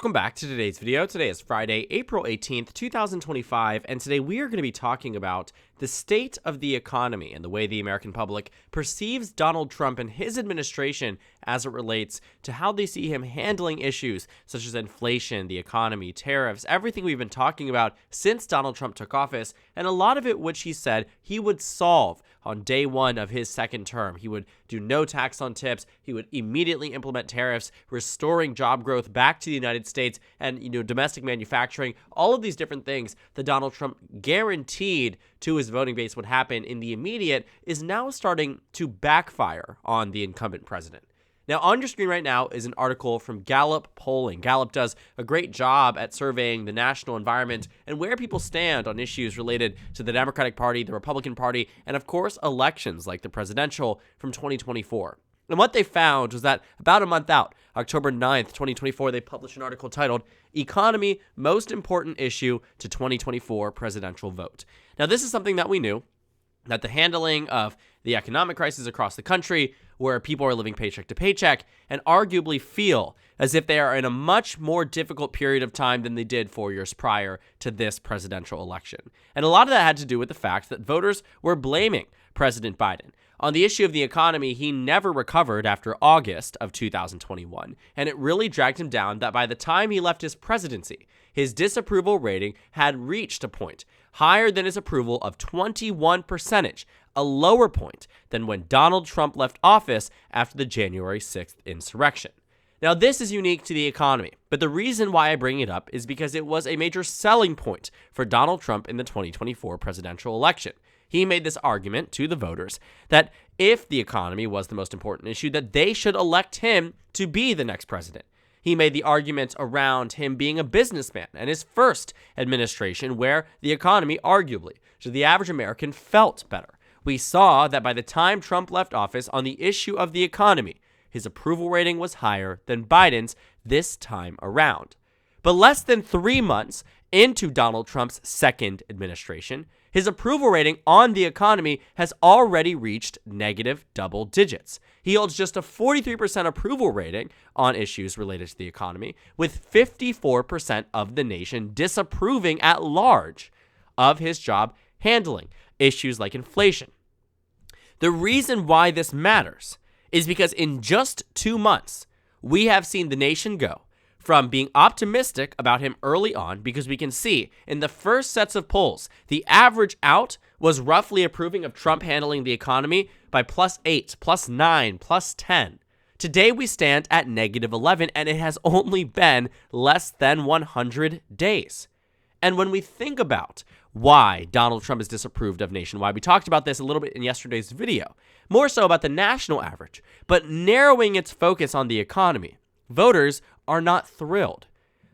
Welcome back to today's video. Today is Friday, April 18th, 2025, and today we are going to be talking about the state of the economy and the way the American public perceives Donald Trump and his administration as it relates to how they see him handling issues such as inflation, the economy, tariffs, everything we've been talking about since Donald Trump took office, and a lot of it which he said he would solve on day one of his second term. He would do no tax on tips. He would immediately implement tariffs, restoring job growth back to the United States and, domestic manufacturing, all of these different things that Donald Trump guaranteed to his voting base would happen in the immediate is now starting to backfire on the incumbent president. Now, on your screen right now is an article from Gallup polling. Gallup does a great job at surveying the national environment and where people stand on issues related to the Democratic Party, the Republican Party, and of course, elections like the presidential from 2024. And what they found was that about a month out, October 9th, 2024, they published an article titled, "Economy Most Important Issue to 2024 Presidential Vote." Now, this is something that we knew, that the handling of the economic crisis across the country, where people are living paycheck to paycheck and arguably feel as if they are in a much more difficult period of time than they did 4 years prior to this presidential election. And a lot of that had to do with the fact that voters were blaming President Biden. On the issue of the economy, he never recovered after August of 2021, and it really dragged him down that by the time he left his presidency, his disapproval rating had reached a point higher than his approval of 21%, a lower point than when Donald Trump left office after the January 6th insurrection. Now, this is unique to the economy, but the reason why I bring it up is because it was a major selling point for Donald Trump in the 2024 presidential election. He made this argument to the voters that if the economy was the most important issue, that they should elect him to be the next president. He made the argument around him being a businessman and his first administration where the economy arguably, to the average American, felt better. We saw that by the time Trump left office on the issue of the economy, his approval rating was higher than Biden's this time around. But less than 3 months into Donald Trump's second administration, his approval rating on the economy has already reached negative double digits. He holds just a 43% approval rating on issues related to the economy, with 54% of the nation disapproving at large of his job handling issues like inflation. The reason why this matters is because in just 2 months, we have seen the nation go from being optimistic about him early on, because we can see in the first sets of polls, the average out was roughly approving of Trump handling the economy by +8, +9, +10. Today we stand at -11, and it has only been less than 100 days. And when we think about why Donald Trump is disapproved of nationwide, we talked about this a little bit in yesterday's video, more so about the national average, but narrowing its focus on the economy, voters are not thrilled.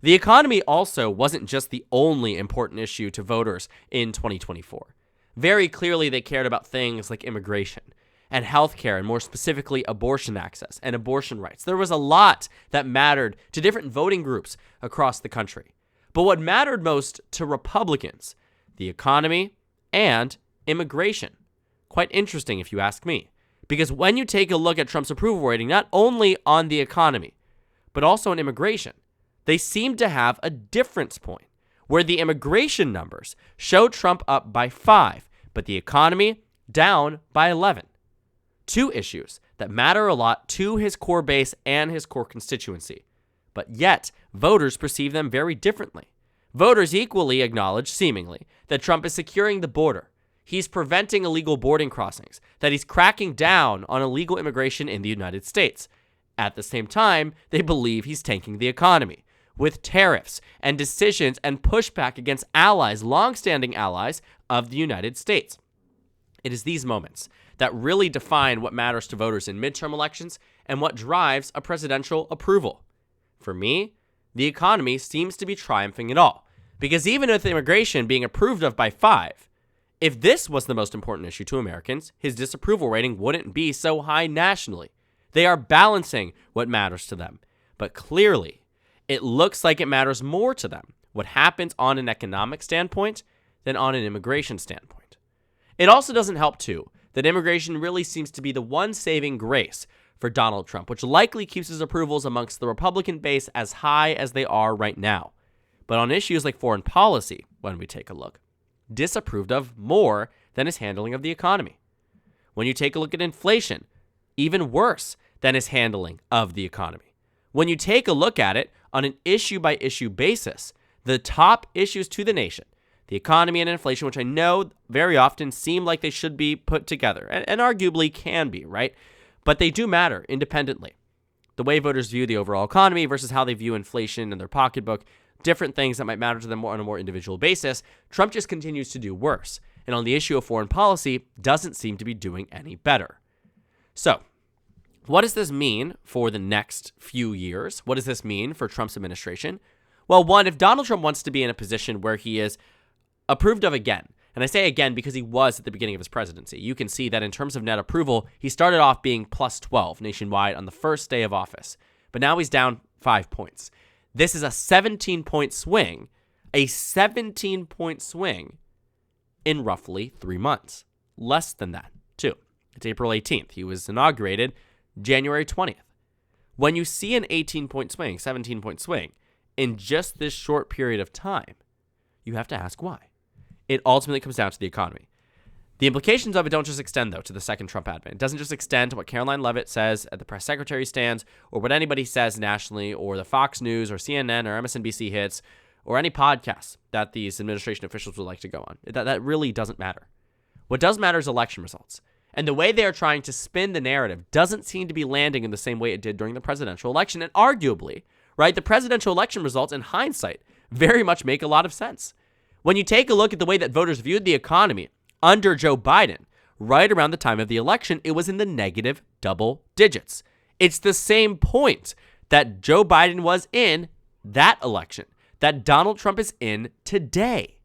The economy also wasn't just the only important issue to voters in 2024. Very clearly, they cared about things like immigration and healthcare, and more specifically, abortion access and abortion rights. There was a lot that mattered to different voting groups across the country. But what mattered most to Republicans, the economy and immigration. Quite interesting if you ask me, because when you take a look at Trump's approval rating, not only on the economy, but also on immigration, they seem to have a difference point where the immigration numbers show Trump up by 5, but the economy down by 11. Two issues that matter a lot to his core base and his core constituency, but yet voters perceive them very differently. Voters equally acknowledge, seemingly, that Trump is securing the border. He's preventing illegal boarding crossings, that he's cracking down on illegal immigration in the United States. At the same time, they believe he's tanking the economy with tariffs and decisions and pushback against allies, longstanding allies of the United States. It is these moments that really define what matters to voters in midterm elections and what drives a presidential approval. For me, the economy seems to be triumphing it all, because even with immigration being approved of by 5, if this was the most important issue to Americans, his disapproval rating wouldn't be so high nationally. They are balancing what matters to them, but clearly, it looks like it matters more to them what happens on an economic standpoint than on an immigration standpoint. It also doesn't help, too, that immigration really seems to be the one saving grace for Donald Trump, which likely keeps his approvals amongst the Republican base as high as they are right now. But on issues like foreign policy, when we take a look, disapproved of more than his handling of the economy. When you take a look at inflation, even worse than his handling of the economy. When you take a look at it on an issue-by-issue basis, the top issues to the nation, the economy and inflation, which I know very often seem like they should be put together, and arguably can be, right? But they do matter independently. The way voters view the overall economy versus how they view inflation in their pocketbook, different things that might matter to them on a more individual basis, Trump just continues to do worse. And on the issue of foreign policy, doesn't seem to be doing any better. So, what does this mean for the next few years? What does this mean for Trump's administration? Well, one, if Donald Trump wants to be in a position where he is approved of again, and I say again because he was at the beginning of his presidency, you can see that in terms of net approval, he started off being plus 12 nationwide on the first day of office, but now he's down 5 points. This is a 17-point swing, in roughly 3 months. Less than that, too. It's April 18th. He was inaugurated January 20th. When you see an 18-point swing, 17-point swing, in just this short period of time, you have to ask why. It ultimately comes down to the economy. The implications of it don't just extend, though, to the second Trump admin. It doesn't just extend to what Caroline Leavitt says at the press secretary stands, or what anybody says nationally, or the Fox News, or CNN, or MSNBC hits, or any podcasts that these administration officials would like to go on. That really doesn't matter. What does matter is election results. And the way they are trying to spin the narrative doesn't seem to be landing in the same way it did during the presidential election. And arguably, right, the presidential election results, in hindsight, very much make a lot of sense. When you take a look at the way that voters viewed the economy under Joe Biden, right around the time of the election, it was in the negative double digits. It's the same point that Joe Biden was in that election that Donald Trump is in today.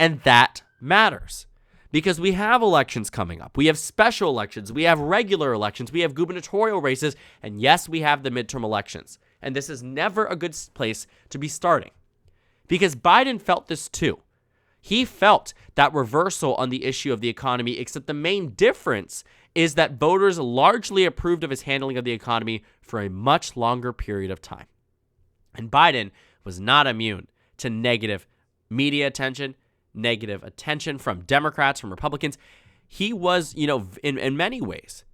And that matters because we have elections coming up. We have special elections. We have regular elections. We have gubernatorial races. And yes, we have the midterm elections. And this is never a good place to be starting because Biden felt this too. He felt that reversal on the issue of the economy, except the main difference is that voters largely approved of his handling of the economy for a much longer period of time. And Biden was not immune to negative media attention, negative attention from Democrats, from Republicans. He was, in many ways,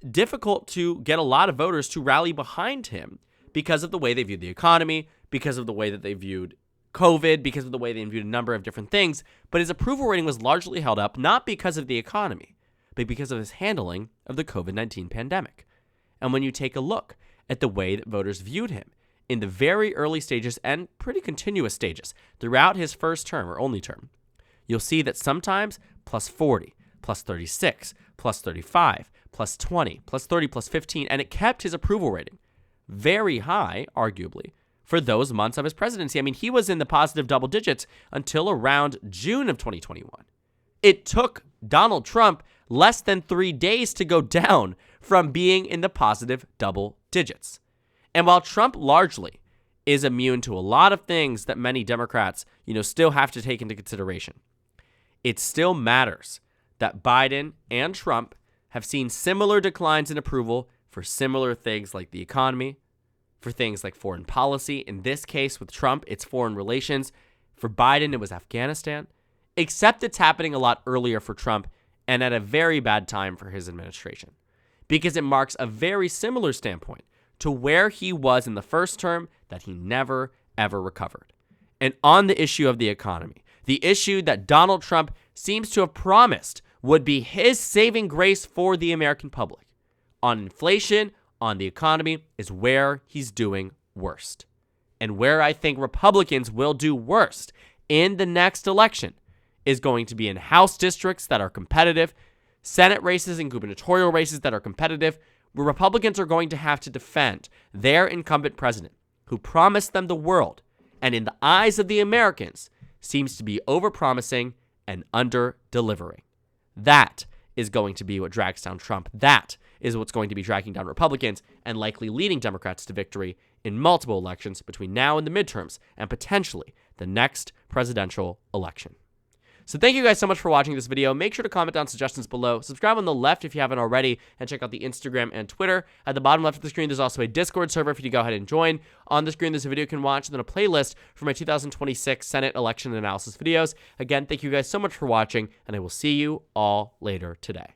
difficult to get a lot of voters to rally behind him because of the way they viewed the economy, because of the way that they viewed COVID, because of the way they viewed a number of different things. But his approval rating was largely held up, not because of the economy, but because of his handling of the COVID-19 pandemic. And when you take a look at the way that voters viewed him in the very early stages and pretty continuous stages throughout his first term or only term, you'll see that sometimes plus 40, plus 36, plus 35, plus 20, plus 30, plus 15, and it kept his approval rating very high, arguably, for those months of his presidency. I mean, he was in the positive double digits until around June of 2021. It took Donald Trump less than 3 days to go down from being in the positive double digits. And while Trump largely is immune to a lot of things that many Democrats, still have to take into consideration, it still matters that Biden and Trump have seen similar declines in approval for similar things like the economy, for things like foreign policy. In this case, with Trump, it's foreign relations. For Biden, it was Afghanistan, except it's happening a lot earlier for Trump and at a very bad time for his administration, because it marks a very similar standpoint to where he was in the first term that he never, ever recovered. And on the issue of the economy, the issue that Donald Trump seems to have promised would be his saving grace for the American public, on inflation, on the economy, is where he's doing worst. And where I think Republicans will do worst in the next election is going to be in House districts that are competitive, Senate races and gubernatorial races that are competitive, where Republicans are going to have to defend their incumbent president, who promised them the world, and in the eyes of the Americans, seems to be overpromising and under-delivering. That is going to be what drags down Trump. That is what's going to be dragging down Republicans and likely leading Democrats to victory in multiple elections between now and the midterms and potentially the next presidential election. So thank you guys so much for watching this video. Make sure to comment down suggestions below. Subscribe on the left if you haven't already, and check out the Instagram and Twitter. At the bottom left of the screen, there's also a Discord server for you to go ahead and join. On the screen, there's a video you can watch, and then a playlist for my 2026 Senate election analysis videos. Again, thank you guys so much for watching, and I will see you all later today.